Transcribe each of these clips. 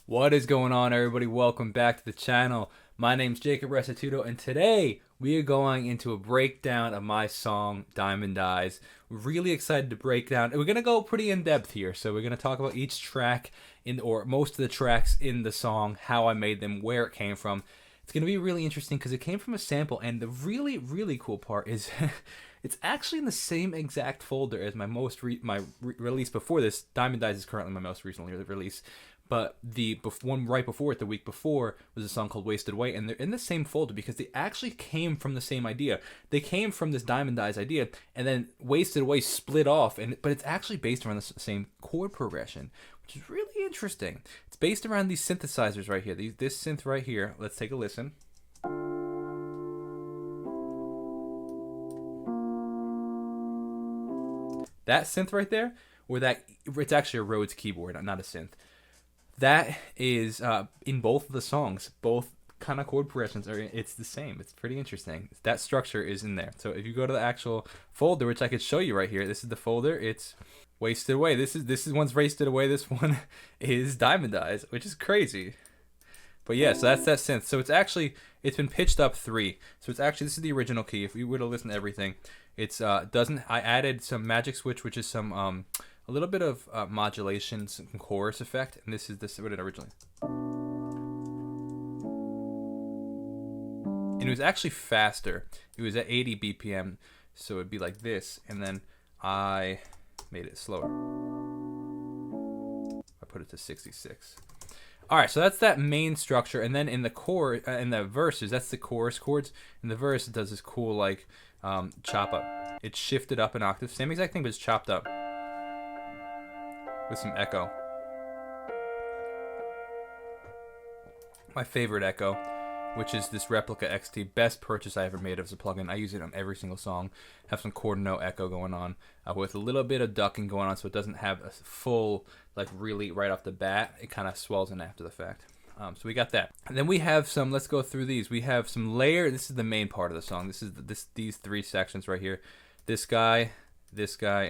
What is going on, everybody? Welcome back to the channel. My name's Jacob Restituto, and today we are going into a breakdown of my song Diamond Eyes. Really excited to break down. We're gonna go pretty in depth here, so we're gonna talk about each track or most of the tracks in the song, how I made them, where it came from. It's gonna be really interesting because it came from a sample, and the really cool part is it's actually in the same exact folder as my release before this. Diamond Eyes is currently my most recently release. But the one right before it, the week before, was a song called Wasted Away, and they're in the same folder because they actually came from the same idea. They came from this Diamond Eyes idea, and then Wasted Away split off, but it's actually based around the same chord progression, which is really interesting. It's based around these synthesizers right here. This synth right here. Let's take a listen. That synth right there, it's actually a Rhodes keyboard, not a synth. That is in both of the songs, both kind of chord progressions it's the same. It's pretty interesting. That structure is in there. So if you go to the actual folder, which I could show you right here, this is the folder. It's Wasted Away. This is one's Wasted Away. This one is Diamond Eyes, which is crazy. But yeah, so that's that synth. So it's been pitched up 3. So this is the original key. If you were to listen to everything, it's I added some magic switch, which is some a little bit of modulation, some chorus effect, and this is what it originally. And it was actually faster. It was at 80 BPM, so it'd be like this, and then I made it slower. I put it to 66. All right, so that's that main structure, and then in the verses, that's the chorus chords. In the verse, it does this cool like chop up. It's shifted up an octave, same exact thing, but it's chopped up with some echo. My favorite echo, which is this Replica XT, best purchase I ever made as a plugin. I use it on every single song. Have some chord note echo going on with a little bit of ducking going on, so it doesn't have a full, like really right off the bat. It kind of swells in after the fact. So we got that. And then we have some, let's go through these. We have some layer. This is the main part of the song. This is these 3 sections right here. This guy, and this guy,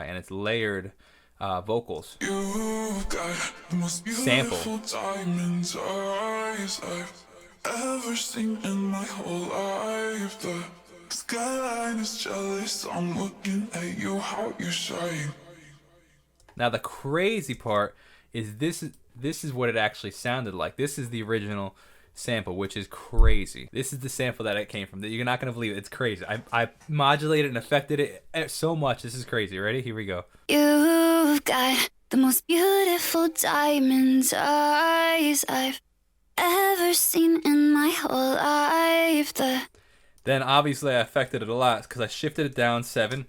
and it's layered vocals. You've got the most beautiful diamond eyes I've ever seen in my whole life. The skyline is jealous. I'm looking at you, how you shine. Now the crazy part is this is what it actually sounded like. This is the original sample, which is crazy. This is the sample that it came from. That you're not gonna believe it. It's crazy. I modulated and affected it so much. This is crazy. Ready? Here we go. You've got the most beautiful diamond eyes I've ever seen in my whole life. Then obviously I affected it a lot because I shifted it down 7.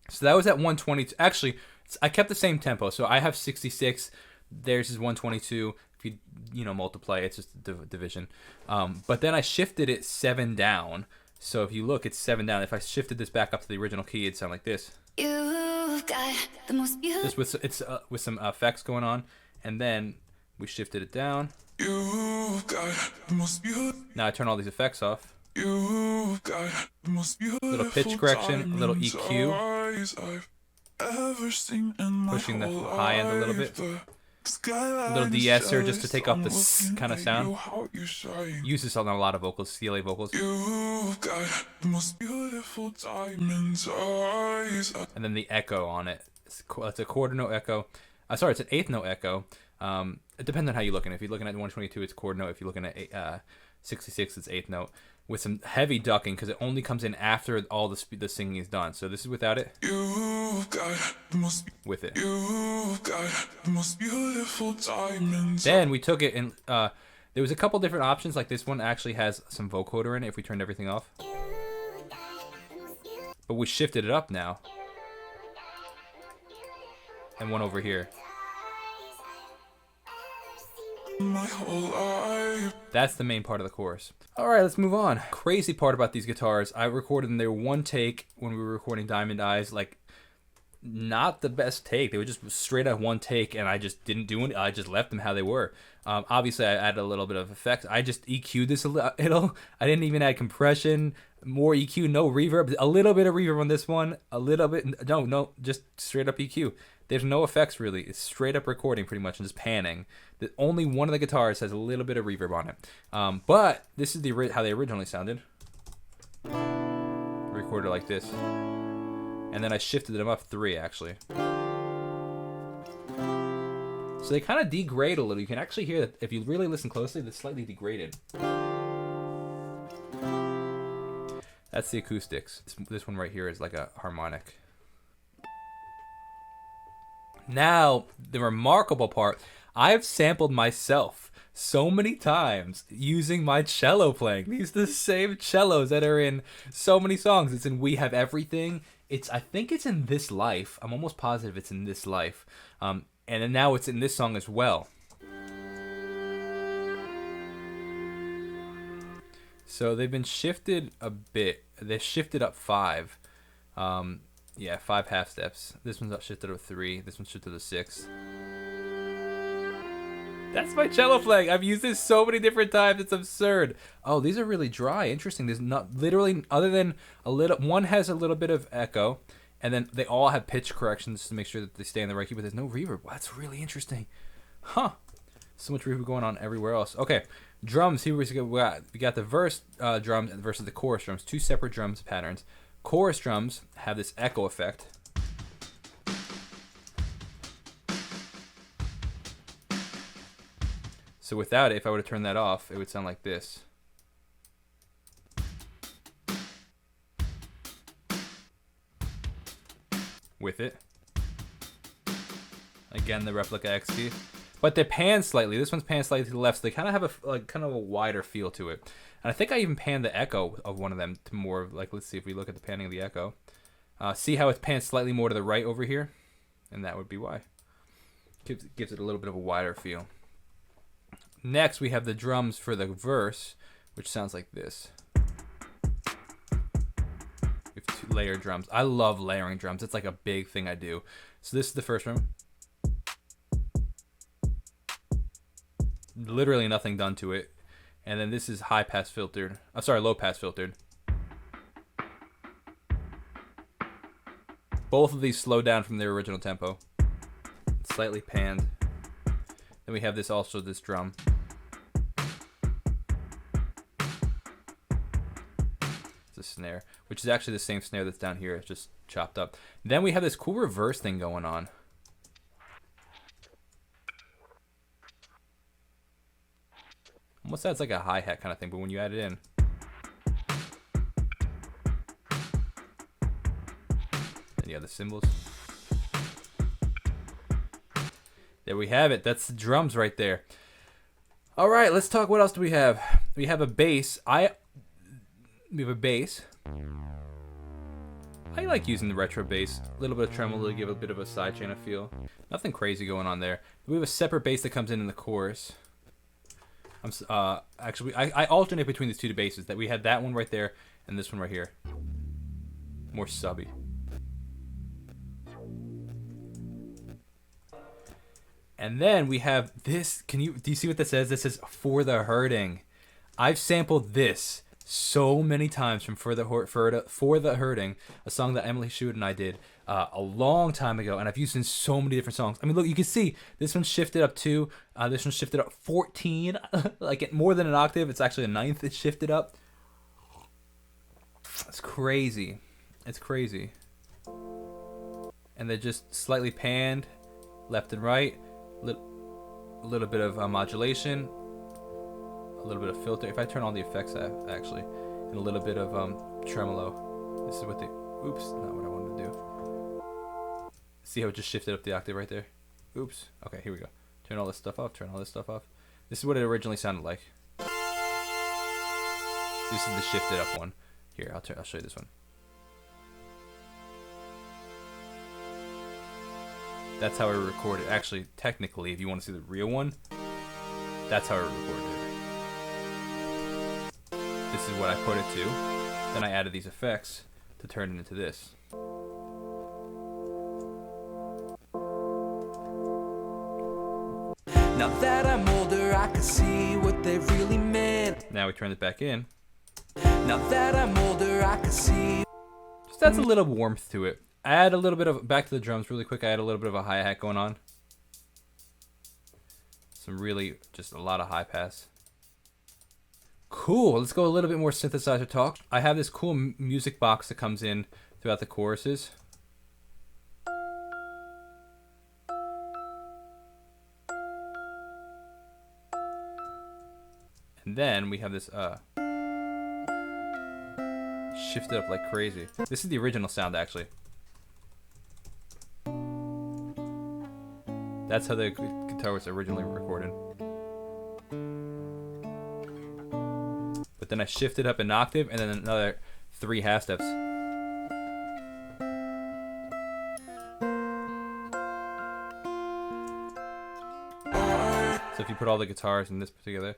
So that was at 122. Actually, I kept the same tempo. So I have 66. Theirs is 122. If you multiply, it's just division. But then I shifted it 7 down. So if you look, it's 7 down. If I shifted this back up to the original key, it'd sound like this. You've got the most beautiful. This with some effects going on, and then we shifted it down. You've got the most beautiful. Now I turn all these effects off. You've got the most beautiful. Little pitch correction, a little EQ. Pushing the high end a little bit. A little de-esser just to take off this kind of sound. Use this on a lot of vocals, CLA vocals. You've got the most beautiful diamond eyes. And then the echo on it. It's a quarter note echo. Sorry, it's an 8th note echo. It depends on how you're looking. If you're looking at 122, it's quarter note. If you're looking at 66, it's 8th note. With some heavy ducking because it only comes in after all the singing is done. So this is without it. You've got the most with it. You've got the most beautiful diamonds. Then we took it and there was a couple different options. Like this one actually has some vocoder in it if we turned everything off. But we shifted it up now. And one over here. My whole life. That's the main part of the chorus. All right, let's move on. Crazy part about these guitars, I recorded them. They were one take when we were recording Diamond Eyes. Like, not the best take. They were just straight up one take, and I just didn't do it. I just left them how they were. Obviously, I added a little bit of effects. I just EQ'd this a little. I didn't even add compression, more EQ, no reverb. A little bit of reverb on this one. A little bit. No, just straight up EQ. There's no effects really. It's straight up recording pretty much and just panning. Only one of the guitars has a little bit of reverb on it. But this is how they originally sounded. Recorded like this. And then I shifted them up 3 actually. So they kind of degrade a little. You can actually hear that if you really listen closely, they're slightly degraded. That's the acoustics. This one right here is like a harmonic. Now, the remarkable part, I've sampled myself so many times using my cello playing. These are the same cellos that are in so many songs. It's in We Have Everything. I think it's in This Life. I'm almost positive it's in This Life. And then now it's in this song as well. So they've been shifted a bit. They shifted up 5. Yeah, 5 half steps. This one's shifted up 3. This one's shifted to 6. That's my cello playing. I've used this so many different times. It's absurd. Oh, these are really dry. Interesting. There's not literally other than a little. One has a little bit of echo, and then they all have pitch corrections to make sure that they stay in the right key. But there's no reverb. Wow, that's really interesting. Huh. So much reverb going on everywhere else. Okay, drums. Here we got the verse drums versus the chorus drums. 2 separate drums patterns. Chorus drums have this echo effect. So without it, if I were to turn that off, it would sound like this. With it. Again, the Replica XT. But they're panned slightly. This one's panned slightly to the left, so they kind of have a wider feel to it. And I think I even panned the echo of one of them to more like, let's see if we look at the panning of the echo. See how it's panned slightly more to the right over here? And that would be why. Gives it a little bit of a wider feel. Next, we have the drums for the verse, which sounds like this. We have 2 layered drums. I love layering drums. It's like a big thing I do. So this is the first drum. Literally nothing done to it. And then this is high pass filtered. I'm sorry, low pass filtered. Both of these slow down from their original tempo. Slightly panned. Then we have this drum. It's a snare, which is actually the same snare that's down here. It's just chopped up. Then we have this cool reverse thing going on. Almost sounds like a hi-hat kind of thing, but when you add it in. Then you have the cymbals. There we have it. That's the drums right there. All right, let's talk. What else do we have? We have a bass. We have a bass. I like using the retro bass. A little bit of tremolo to give a bit of a sidechain of feel. Nothing crazy going on there. We have a separate bass that comes in the chorus. Actually, I alternate between these 2 basses. That we had that one right there and this one right here. More subby. And then we have this. Do you see what this says? This says For the Hurting. I've sampled this so many times from For the Hurting, a song that Emily Schuett and I did a long time ago, and I've used it in so many different songs. I mean, look, you can see this one's shifted up 2, this one's shifted up 14, like more than an octave. It's actually a 9th. It's shifted up. It's crazy. It's crazy. And they're just slightly panned, left and right. A little bit of modulation, a little bit of filter. If I turn on the effects actually, and a little bit of tremolo. This is what oops, not what I wanted to do. See how it just shifted up the octave right there? Oops. Okay, here we go. Turn all this stuff off, turn all this stuff off. This is what it originally sounded like. This is the shifted up one. Here, I'll show you this one. That's how I recorded. Actually, technically, if you want to see the real one, that's how I recorded it. This is what I put it to. Then I added these effects to turn it into this. Now that I'm older, I can see what they really meant. Now we turn it back in. Now that I'm older, I can see. Just adds a little warmth to it. add a little bit of, back to the drums really quick, I add a little bit of a hi-hat going on. Some really, just a lot of high pass. Cool, let's go a little bit more synthesizer talk. I have this cool music box that comes in throughout the choruses. And then we have this shifted up like crazy. This is the original sound, actually. That's how the guitar was originally recorded. But then I shifted up an octave and then another 3 half steps. So if you put all the guitars in this together,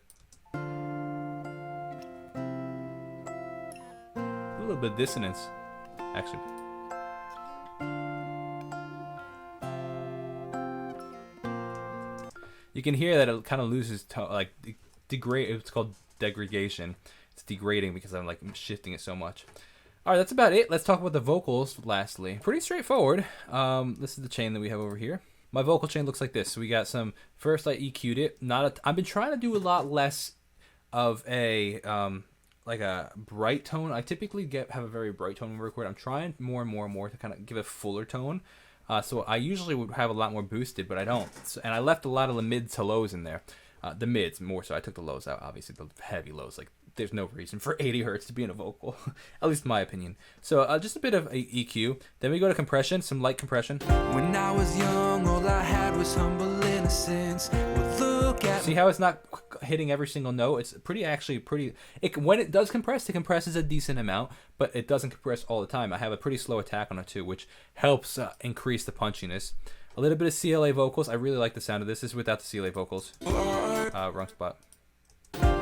a little bit of dissonance, actually. You can hear that it kind of loses tone, like degrade. It's called degradation. It's degrading because I'm like shifting it so much. All right, that's about it. Let's talk about the vocals. Lastly, pretty straightforward. This is the chain that we have over here. My vocal chain looks like this. So we got some. First, I EQ'd it. I've been trying to do a lot less of a like a bright tone. I typically have a very bright tone when we record. I'm trying more and more to kind of give a fuller tone. So I usually would have a lot more boosted, but I don't. And I left a lot of the mids to lows in there. The mids more so. I took the lows out, obviously, the heavy lows. Like, there's no reason for 80 hertz to be in a vocal, at least in my opinion. So just a bit of a EQ. Then we go to compression, some light compression. When I was young, all I had was humble innocence. Well, look at See how it's not hitting every single note? It's actually pretty. When it does compress, it compresses a decent amount, but it doesn't compress all the time. I have a pretty slow attack on it too, which helps increase the punchiness. A little bit of CLA vocals. I really like the sound of this. This is without the CLA vocals. Wrong spot.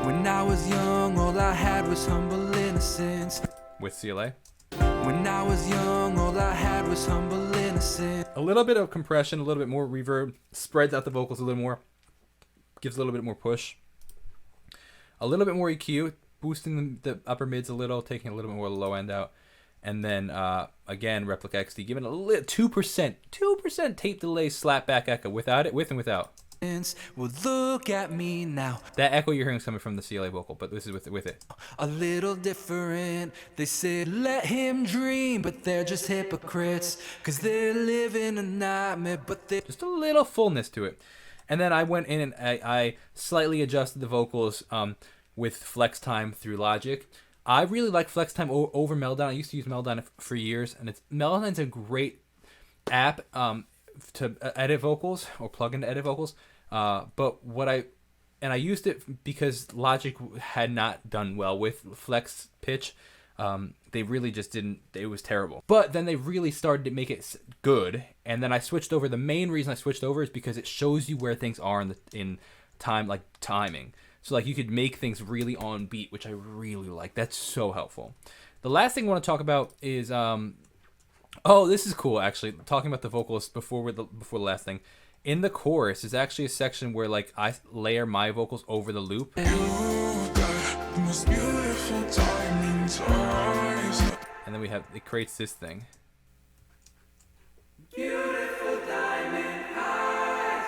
When I was young, all I had was humble innocence. With CLA. When I was young, all I had was humble innocence. A little bit of compression, a little bit more reverb, spreads out the vocals a little more, gives a little bit more push. A little bit more EQ, boosting the upper mids a little, taking a little bit more of the low end out. And then, again, Replica XD, giving a little 2% tape delay slap back echo, without it, with and without. Well, look at me now. That echo you're hearing is coming from the CLA vocal, but this is with it. A little different. They said let him dream, but they're just hypocrites, cause they're living a nightmare, but they just a little fullness to it. And then I went in and I slightly adjusted the vocals with flex time through Logic. I really like flex time over Meltdown. I used to use Meltdown for years, and Meltdown's a great app to edit vocals or plug in to edit vocals. But I used it because Logic had not done well with flex pitch. They really just didn't. It was terrible. But then they really started to make it good, and then I switched over. The main reason I switched over is because it shows you where things are in time, like timing. So like you could make things really on beat, which I really like. That's so helpful. The last thing I want to talk about is oh, this is cool actually. Talking about the vocals before the last thing. In the chorus is actually a section where like I layer my vocals over the loop. And then it creates this thing. Beautiful diamond eyes.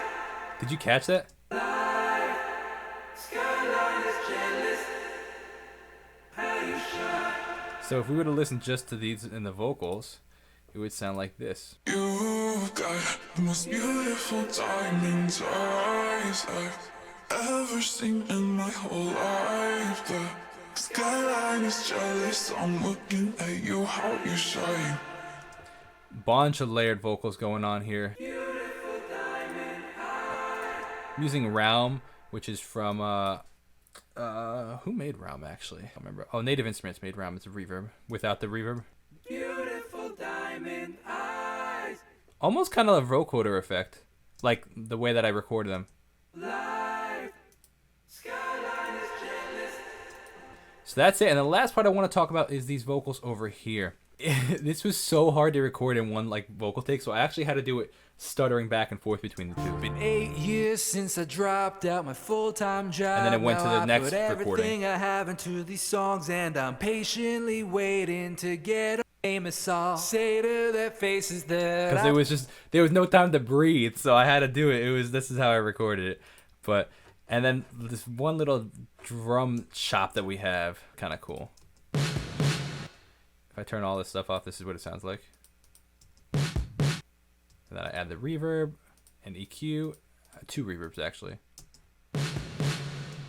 Did you catch that? So if we were to listen just to these in the vocals, it would sound like this. You've got the most beautiful diamond eyes I've ever seen in my whole life. The skyline is jealous, I'm looking at you, how you shine. Bunch of layered vocals going on here. I'm using Realm, which is from who made Realm actually? I don't remember. Oh, Native Instruments made Realm. It's a reverb without the reverb. Beautiful diamond eyes. Almost kind of a vocoder effect, like the way that I recorded them. Life, skyline is jealous. So that's it. And the last part I want to talk about is these vocals over here. This was so hard to record in one like vocal take, so I actually had to do it stuttering back and forth between the two. Been 8 years since I dropped out my full-time job. And then it went to the next recording. recording. Everything I have into these songs, and I'm patiently waiting to get famous all say to their faces that because it was just there was no time to breathe, so I had to do it. This is how I recorded it. But and then this one little drum chop that we have, kind of cool. If I turn all this stuff off, this is what it sounds like. And then I add the reverb and EQ, 2 reverbs actually.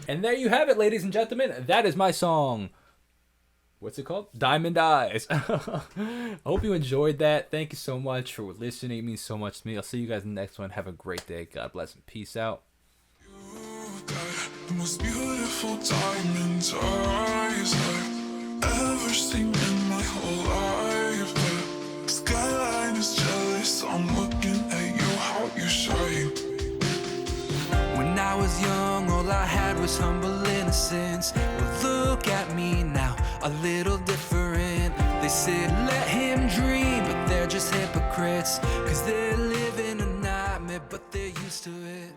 And there you have it, ladies and gentlemen. That is my song. What's it called? Diamond Eyes. I hope you enjoyed that. Thank you so much for listening. It means so much to me. I'll see you guys in the next one. Have a great day. God bless and peace out. You got the most beautiful diamond eyes I've ever seen in my whole life. The skyline is jealous. I'm looking at you, how you shine. When I was young, all I had was humble innocence. Well, look at me now, a little different. They said let him dream, but they're just hypocrites. Cause they're living a nightmare, but they're used to it.